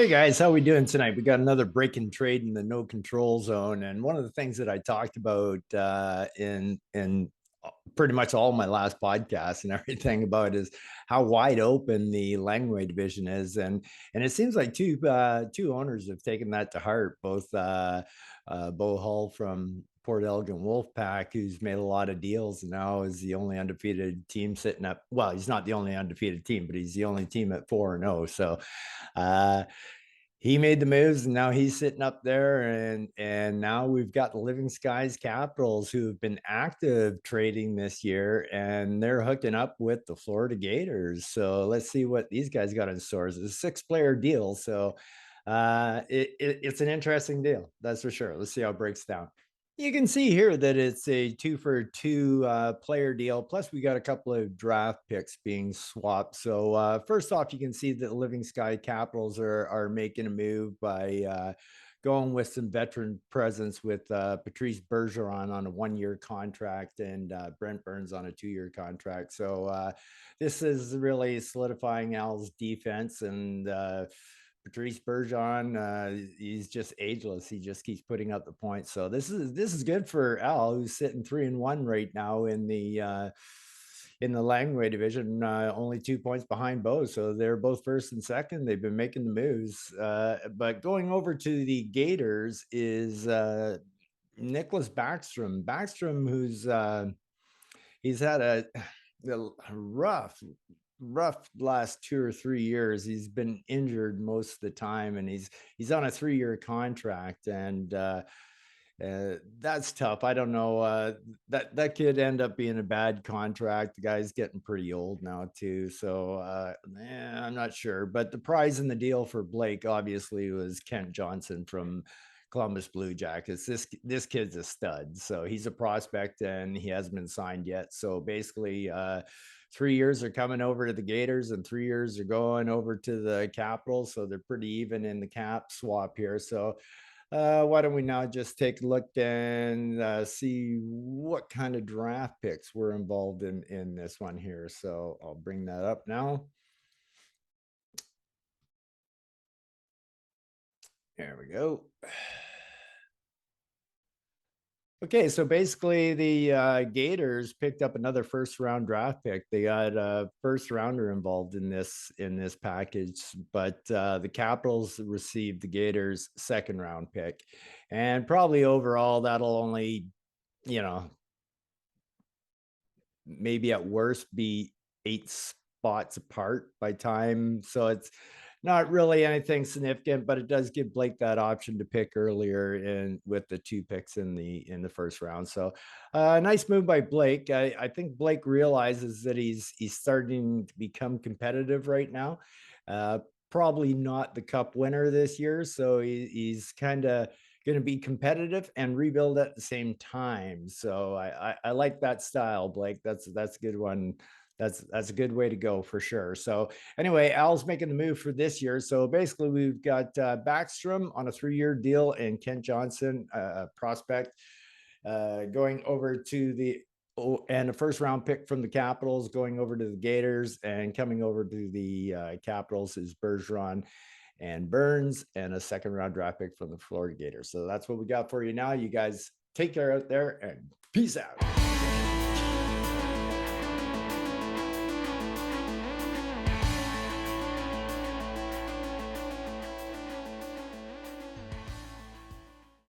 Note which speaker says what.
Speaker 1: Hey guys, how we doing tonight? We got another break and trade in the no control zone, and one of the things that I talked about in pretty much all my last podcasts and everything about is how wide open the Langway division is, and it seems like two owners have taken that to heart. Both Bo Hull from Port Elgin Wolfpack, who's made a lot of deals and now is the only undefeated team sitting up. Well, he's not the only undefeated team, but he's the only team at 4-0. So uh, he made the moves and now he's sitting up there, and now we've got the Living Skies Capitals who have been active trading this year, and they're hooking up with the Florida Gators. So let's see what these guys got in store. It's a 6-player deal, so it's an interesting deal, that's for sure. Let's see how it breaks down. You can see here that it's a 2-for-2 player deal. Plus, we got a couple of draft picks being swapped. So first off, you can see that the Living Sky Capitals are making a move by going with some veteran presence with Patrice Bergeron on a 1-year contract and Brent Burns on a 2-year contract. So this is really solidifying Al's defense, and Patrice Bergeron, he's just ageless. He just keeps putting up the points. So this is good for Al, who's sitting 3-1 right now in the Langway division, only 2 points behind Bo. So they're both first and second. They've been making the moves. But going over to the Gators is Nicholas Backstrom. Backstrom, who's he's had a rough last 2 or 3 years. He's been injured most of the time, and he's on a 3-year contract, and that's tough. I don't know. That could end up being a bad contract. The guy's getting pretty old now too, so I'm not sure. But the prize in the deal for Blake obviously was Kent Johnson from Columbus Blue Jackets. This kid's a stud. So he's a prospect and he hasn't been signed yet. So basically, 3 years are coming over to the Gators and 3 years are going over to the Capitals. So they're pretty even in the cap swap here. So why don't we now just take a look and see what kind of draft picks were involved in this one here. So I'll bring that up now. There we go. Okay, so basically the Gators picked up another first-round draft pick. They got a first-rounder involved in this package, but the Capitals received the Gators' second-round pick, and probably overall that'll only, you know, maybe at worst be 8 spots apart by time. So it's not really anything significant, but it does give Blake that option to pick earlier in with the 2 picks in the first round. So nice move by Blake. I think Blake realizes that he's starting to become competitive right now. Probably not the cup winner this year, so he's kind of going to be competitive and rebuild at the same time. So I like that style, Blake. That's a good one. That's a good way to go for sure. So anyway, Al's making the move for this year. So basically, we've got Backstrom on a 3-year deal and Kent Johnson, prospect, going over to the and a first-round pick from the Capitals going over to the Gators, and coming over to the Capitals is Bergeron and Burns, and a second-round draft pick from the Florida Gators. So that's what we got for you now. You guys take care out there and peace out.